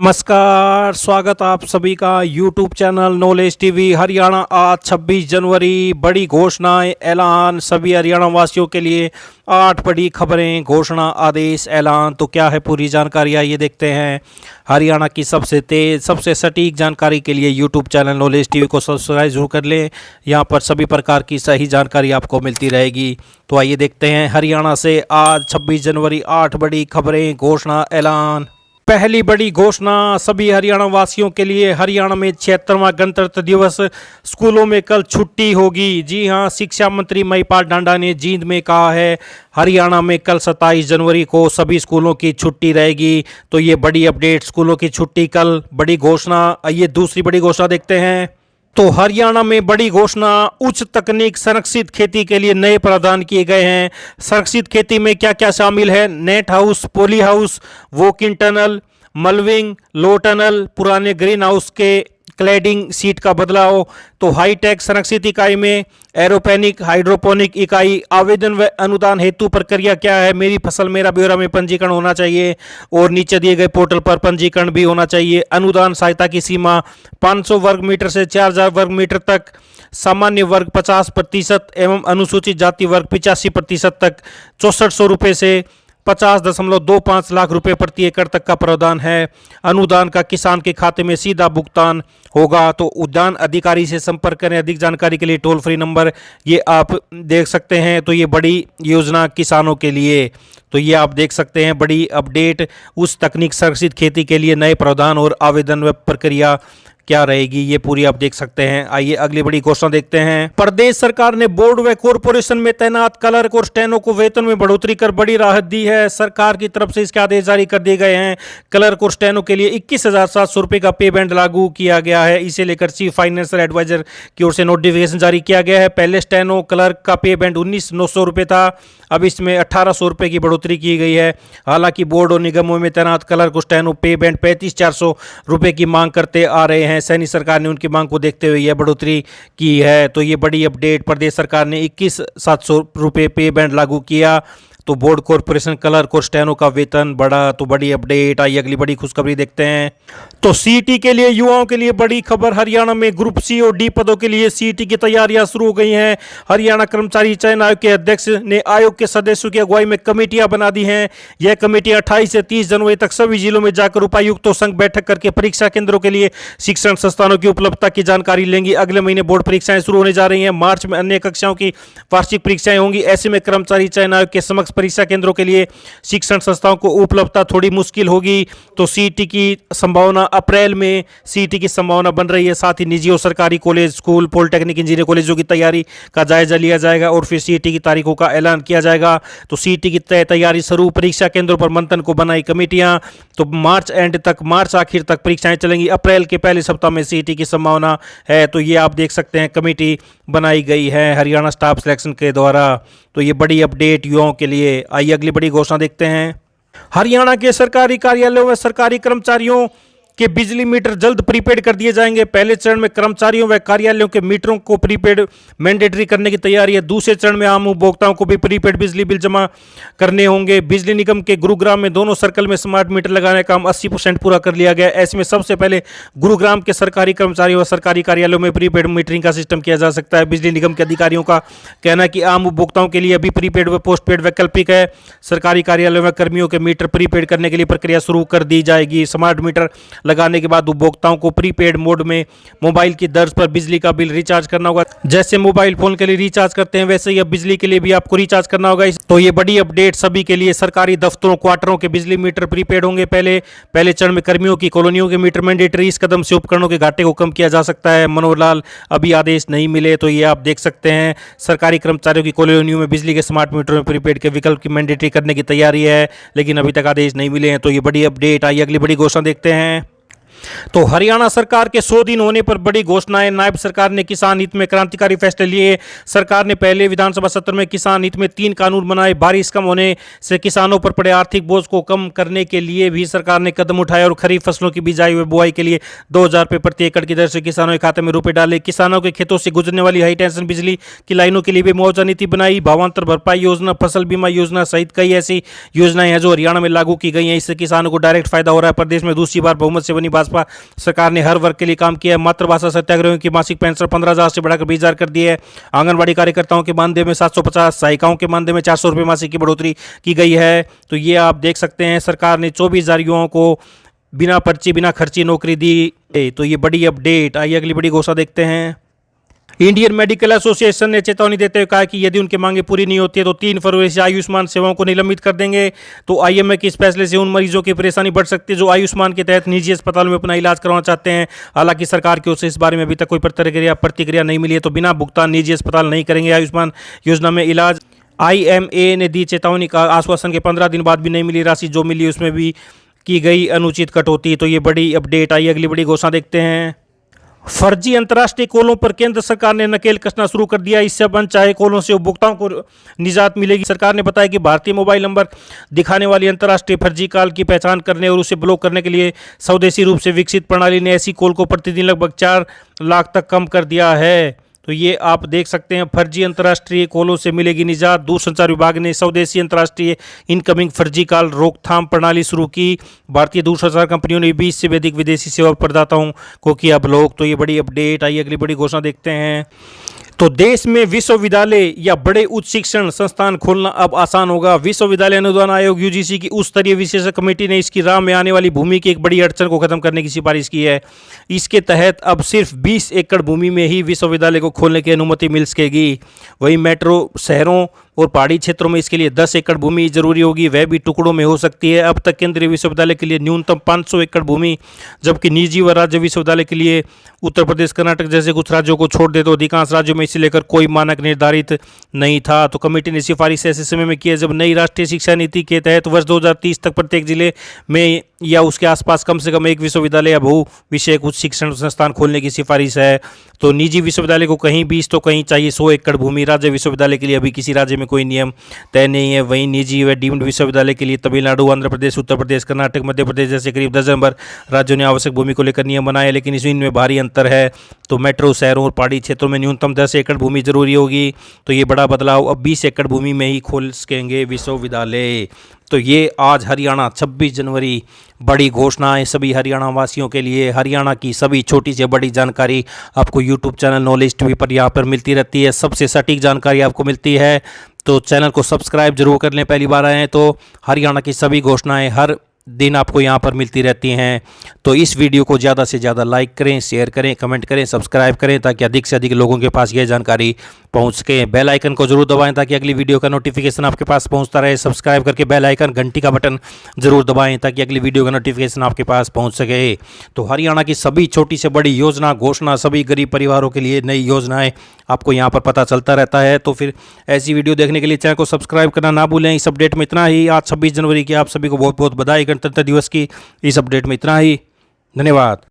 नमस्कार, स्वागत आप सभी का YouTube channel knowledge TV Haryana. आज 26 जनवरी, बड़ी घोषणाएं, ऐलान सभी हरियाणा वासियों के लिए। 8 बड़ी खबरें, घोषणा, आदेश, ऐलान। तो क्या है पूरी जानकारी, आइए देखते हैं। हरियाणा की सबसे तेज, सबसे सटीक जानकारी के लिए यूट्यूब चैनल नॉलेज टीवी को सब्सक्राइब जरूर कर लें। यहाँ पर सभी प्रकार की सही जानकारी आपको मिलती रहेगी। तो आइए देखते हैं हरियाणा से आज 26 जनवरी 8 बड़ी खबरें, घोषणा, ऐलान। पहली बड़ी घोषणा सभी हरियाणा वासियों के लिए। हरियाणा में 76वां गणतंत्र दिवस, स्कूलों में कल छुट्टी होगी। जी हां, शिक्षा मंत्री महिपाल ढांडा ने जींद में कहा है हरियाणा में कल 27 जनवरी को सभी स्कूलों की छुट्टी रहेगी। तो ये बड़ी अपडेट, स्कूलों की छुट्टी कल, बड़ी घोषणा। आइए दूसरी बड़ी घोषणा देखते हैं। तो हरियाणा में बड़ी घोषणा, उच्च तकनीक संरक्षित खेती के लिए नए प्रावधान किए गए हैं। संरक्षित खेती में क्या क्या शामिल है? Net house, poly house, walk in tunnel, mulching, low tunnel, पुराने ग्रीन हाउस के क्लैडिंग सीट का बदलाव। तो हाईटेक संरक्षित इकाई में एरोपोनिक, हाइड्रोपोनिक इकाई। आवेदन व अनुदान हेतु प्रक्रिया क्या है? मेरी फसल मेरा ब्यौरा में पंजीकरण होना चाहिए और नीचे दिए गए पोर्टल पर पंजीकरण भी होना चाहिए। अनुदान सहायता की सीमा 500 वर्ग मीटर से 4000 वर्ग मीटर तक, सामान्य वर्ग 50% एवं अनुसूचित जाति वर्ग 85% तक 6400 रुपये से 50.25 लाख रुपए प्रति एकड़ तक का प्रावधान है। अनुदान का किसान के खाते में सीधा भुगतान होगा। तो उद्यान अधिकारी से संपर्क करें। अधिक जानकारी के लिए टोल फ्री नंबर ये आप देख सकते हैं। तो ये बड़ी योजना किसानों के लिए, तो ये आप देख सकते हैं बड़ी अपडेट। उस तकनीक संरक्षित खेती के लिए नए प्रावधान और आवेदन व प्रक्रिया क्या रहेगी, ये पूरी आप देख सकते हैं। आइए अगली बड़ी घोषणा देखते हैं। प्रदेश सरकार ने बोर्ड व कॉरपोरेशन में तैनात क्लर्क और स्टेनो को वेतन में बढ़ोतरी कर बड़ी राहत दी है। सरकार की तरफ से इसके आदेश जारी कर दिए गए हैं। क्लर्क और स्टेनो के लिए 21,700 रुपये का पे बैंड लागू किया गया है। इसे लेकर चीफ फाइनेंशियल एडवाइजर की ओर से नोटिफिकेशन जारी किया गया है। पहले स्टेनो क्लर्क का पे बैंड 19,900 रुपये था, अब इसमें 1,800 रुपये की बढ़ोतरी की गई है। हालांकि बोर्ड और निगमों में तैनात क्लर्क और स्टेनो पे बैंड 35,400 रुपये की मांग करते आ रहे हैं। सैनी सरकार ने उनकी मांग को देखते हुए यह बढ़ोतरी की है। तो ये बड़ी अपडेट, प्रदेश सरकार ने 21,700 रुपये पे बैंड लागू किया। तो बोर्ड, कॉरपोरेशन, क्लर्क और स्टेनो का वेतन बढ़ा। तो बड़ी अपडेट। आइए अगली बड़ी खुशखबरी देखते हैं। तो सीईटी के लिए युवाओं के लिए बड़ी खबर। हरियाणा में ग्रुप सी और डी पदों के लिए सीईटी की तैयारियां शुरू हो गई हैं। हरियाणा कर्मचारी चयन आयोग के अध्यक्ष ने आयोग के सदस्यों की अगुवाई में कमेटियां बना दी हैं। यह कमेटियां 28 से 30 जनवरी तक सभी जिलों में जाकर उपायुक्तों संग बैठक करके परीक्षा केंद्रों के लिए शिक्षण संस्थानों की उपलब्धता की जानकारी लेंगी। अगले महीने बोर्ड परीक्षाएं शुरू होने जा रही हैं। मार्च में अन्य कक्षाओं की वार्षिक परीक्षाएं होंगी। ऐसे में कर्मचारी चयन आयोग के समक्ष परीक्षा केंद्रों के लिए शिक्षण संस्थाओं को उपलब्धता थोड़ी मुश्किल होगी। तो सीईटी की संभावना, अप्रैल में सीईटी की संभावना बन रही है। साथ ही निजी और सरकारी कॉलेज, स्कूल, पॉलिटेक्निक, इंजीनियरिंग कॉलेजों की तैयारी का जायजा लिया जाएगा और फिर सीईटी की तारीखों का ऐलान किया जाएगा। तो सीईटी की तैयारी शुरू, परीक्षा केंद्रों पर मंथन को बनाई कमेटियां। तो मार्च एंड तक, मार्च आखिर तक परीक्षाएं चलेंगी। अप्रैल के पहले सप्ताह में सीईटी की संभावना है। तो ये आप देख सकते हैं कमेटी बनाई गई है हरियाणा स्टाफ सिलेक्शन के द्वारा। तो ये बड़ी अपडेट युवाओं के लिए। आइए अगली बड़ी घोषणा देखते हैं। हरियाणा के सरकारी कार्यालयों में सरकारी कर्मचारियों के बिजली मीटर जल्द प्रीपेड कर दिए जाएंगे। पहले चरण में कर्मचारियों व कार्यालयों के मीटरों को प्रीपेड मैंडेटरी करने की तैयारी है। दूसरे चरण में आम उपभोक्ताओं को भी प्रीपेड बिजली बिल जमा करने होंगे। बिजली निगम के गुरुग्राम में दोनों सर्कल में स्मार्ट मीटर लगाने का काम 80% पूरा कर लिया गया। ऐसे में सबसे पहले गुरुग्राम के सरकारी कर्मचारियों व सरकारी कार्यालयों में प्रीपेड मीटरिंग का सिस्टम किया जा सकता है। बिजली निगम के अधिकारियों का कहना है कि आम उपभोक्ताओं के लिए अभी प्रीपेड व पोस्टपेड वैकल्पिक है। सरकारी कार्यालयों में कर्मियों के मीटर प्रीपेड करने के लिए प्रक्रिया शुरू कर दी जाएगी। स्मार्ट मीटर लगाने के बाद उपभोक्ताओं को प्रीपेड मोड में मोबाइल की दर्ज पर बिजली का बिल रिचार्ज करना होगा। जैसे मोबाइल फोन के लिए रिचार्ज करते हैं वैसे ही अब बिजली के लिए भी आपको रिचार्ज करना होगा। तो ये बड़ी अपडेट सभी के लिए। सरकारी दफ्तरों, क्वार्टरों के बिजली मीटर प्रीपेड होंगे। पहले चरण में कर्मियों की कॉलोनियों के मीटर मैंडेटरी। इस कदम से उपकरणों के घाटे को कम किया जा सकता है। मनोहर लाल, अभी आदेश नहीं मिले। तो ये आप देख सकते हैं सरकारी कर्मचारियों की कॉलोनियों में बिजली के स्मार्ट मीटर में प्रीपेड के विकल्प की मैंडेटरी करने की तैयारी है, लेकिन अभी तक आदेश नहीं मिले हैं। तो ये बड़ी अपडेट। आइए अगली बड़ी घोषणा देखते हैं। तो हरियाणा सरकार के 100 दिन होने पर बड़ी घोषणाएं। नायब सरकार ने किसान हित में क्रांतिकारी फैसले लिए। सरकार ने पहले विधानसभा सत्र में किसान हित में 3 कानून बनाए। बारिश कम होने से किसानों पर पड़े आर्थिक बोझ को कम करने के लिए भी सरकार ने कदम उठाए और खरीफ फसलों की बिजाई व बुआई के लिए 2,000 रुपये प्रति एकड़ की दर से किसानों के खाते में रुपए डाले। किसानों के खेतों से गुजरने वाली हाई टेंशन बिजली की लाइनों के लिए भी मुआवजा नीति बनाई। भावांतर भरपाई योजना, फसल बीमा योजना सहित कई ऐसी योजनाएं हैं जो हरियाणा में लागू की गई हैं। इससे किसानों को डायरेक्ट फायदा हो रहा है। प्रदेश में दूसरी बार बहुमत से बनी भाजपा सरकार ने हर वर्ग के लिए काम किया है। मातृभाषा सत्याग्रहियों की मासिक पेंशन 15,000 से बढ़ाकर 20,000 कर दी है। आंगनबाड़ी कार्यकर्ताओं के मानदेय में 750, सहायिकाओं के मानदेय में 400 रुपये मासिक की बढ़ोतरी की गई है। तो ये आप देख सकते हैं, सरकार ने 24,000 युवाओं को बिना पर्ची बिना खर्ची नौकरी दी। तो ये बड़ी अपडेट। आइए अगली बड़ी घोषणा देखते हैं। इंडियन मेडिकल एसोसिएशन ने चेतावनी देते हुए कहा कि यदि उनकी मांगे पूरी नहीं होती है तो 3 फरवरी से आयुष्मान सेवाओं को निलंबित कर देंगे। तो आईएमए के इस फैसले से उन मरीजों की परेशानी बढ़ सकती है जो आयुष्मान के तहत निजी अस्पताल में अपना इलाज करवाना चाहते हैं। हालांकि सरकार की ओर से इस बारे में अभी तक कोई प्रतिक्रिया नहीं मिली है। तो बिना भुगतान निजी अस्पताल नहीं करेंगे आयुष्मान योजना में इलाज। आईएमए ने दी चेतावनी का आश्वासन के 15 दिन बाद भी नहीं मिली राशि, जो मिली उसमें भी की गई अनुचित कटौती। तो ये बड़ी अपडेट। आई अगली बड़ी घोषणा देखते हैं। फर्जी अंतर्राष्ट्रीय कॉलों पर केंद्र सरकार ने नकेल कसना शुरू कर दिया। इससे अब अनचाहे कॉलों से उपभोक्ताओं को निजात मिलेगी। सरकार ने बताया कि भारतीय मोबाइल नंबर दिखाने वाली अंतर्राष्ट्रीय फर्जी कॉल की पहचान करने और उसे ब्लॉक करने के लिए स्वदेशी रूप से विकसित प्रणाली ने ऐसी कॉल को प्रतिदिन लगभग 4 लाख तक कम कर दिया है। तो ये आप देख सकते हैं, फर्जी अंतर्राष्ट्रीय कॉलों से मिलेगी निजात। दूरसंचार विभाग ने स्वदेशी अंतर्राष्ट्रीय इनकमिंग फर्जी कॉल रोकथाम प्रणाली शुरू की। भारतीय दूरसंचार कंपनियों ने 20 से अधिक विदेशी सेवा प्रदाताओं को किया ब्लॉक। तो ये बड़ी अपडेट। आइए अगली बड़ी घोषणा देखते हैं। तो देश में विश्वविद्यालय या बड़े उच्च शिक्षण संस्थान खोलना अब आसान होगा। विश्वविद्यालय अनुदान आयोग यूजीसी की उच्च स्तरीय विशेषज्ञ कमेटी ने इसकी राह में आने वाली भूमि की एक बड़ी अड़चन को खत्म करने की सिफारिश की है। इसके तहत अब सिर्फ 20 एकड़ भूमि में ही विश्वविद्यालय को खोलने की अनुमति मिल सकेगी। वहीं मेट्रो शहरों और पहाड़ी क्षेत्रों में इसके लिए 10 एकड़ भूमि जरूरी होगी, वह भी टुकड़ों में हो सकती है। अब तक केंद्रीय विश्वविद्यालय के लिए न्यूनतम 500 एकड़ भूमि, जबकि निजी व राज्य विश्वविद्यालय के लिए उत्तर प्रदेश, कर्नाटक जैसे कुछ राज्यों को छोड़ दे तो अधिकांश राज्यों में इसे लेकर कोई मानक निर्धारित नहीं था। तो कमेटी ने सिफारिश ऐसे समय में की है जब नई राष्ट्रीय शिक्षा नीति के तहत वर्ष 2030 तक प्रत्येक जिले में या उसके आसपास कम से कम एक विश्वविद्यालय या बहु विषयक उच्च शिक्षण संस्थान खोलने की सिफारिश है। तो निजी विश्वविद्यालय को कहीं 20 तो कहीं चाहिए 100 एकड़ भूमि। राज्य विश्वविद्यालय के लिए अभी किसी राज्य में कोई नियम तय नहीं है। वहीं निजी व डीम्ड विश्वविद्यालय के लिए तमिलनाडु, आंध्र प्रदेश, उत्तर प्रदेश, कर्नाटक, मध्य प्रदेश जैसे करीब 10 नंबर राज्यों ने आवश्यक भूमि को लेकर नियम बनाए, लेकिन इनमें भारी अंतर है। तो मेट्रो शहरों और पहाड़ी क्षेत्रों में न्यूनतम 10 एकड़ भूमि जरूरी होगी। तो ये बड़ा बदलाव, अब 20 एकड़ भूमि में ही खोल सकेंगे विश्वविद्यालय। तो ये आज हरियाणा 26 जनवरी बड़ी घोषणाएं सभी हरियाणा वासियों के लिए। हरियाणा की सभी छोटी से बड़ी जानकारी आपको यूट्यूब चैनल नॉलेज टीवी पर यहाँ पर मिलती रहती है। सबसे सटीक जानकारी आपको मिलती है। तो चैनल को सब्सक्राइब जरूर कर लें, पहली बार आए हैं तो। हरियाणा की सभी घोषणाएं हर दिन आपको यहाँ पर मिलती रहती हैं। तो इस वीडियो को ज़्यादा से ज़्यादा लाइक करें, शेयर करें, कमेंट करें, सब्सक्राइब करें, ताकि अधिक से अधिक लोगों के पास यह जानकारी पहुँच सके। बेल आइकन को जरूर दबाएं ताकि अगली वीडियो का नोटिफिकेशन आपके पास पहुँचता रहे। सब्सक्राइब करके बेल आइकन घंटी का बटन जरूर दबाएं ताकि अगली वीडियो का नोटिफिकेशन आपके पास पहुँच सके। तो हरियाणा की सभी छोटी से बड़ी योजना, घोषणा, सभी गरीब परिवारों के लिए नई योजनाएँ आपको यहाँ पर पता चलता रहता है। तो फिर ऐसी वीडियो देखने के लिए चैनल को सब्सक्राइब करना ना भूलें। इस अपडेट में इतना ही। आज 26 जनवरी की आप सभी को बहुत बहुत बधाई। गणतंत्र दिवस की इस अपडेट में इतना ही। धन्यवाद।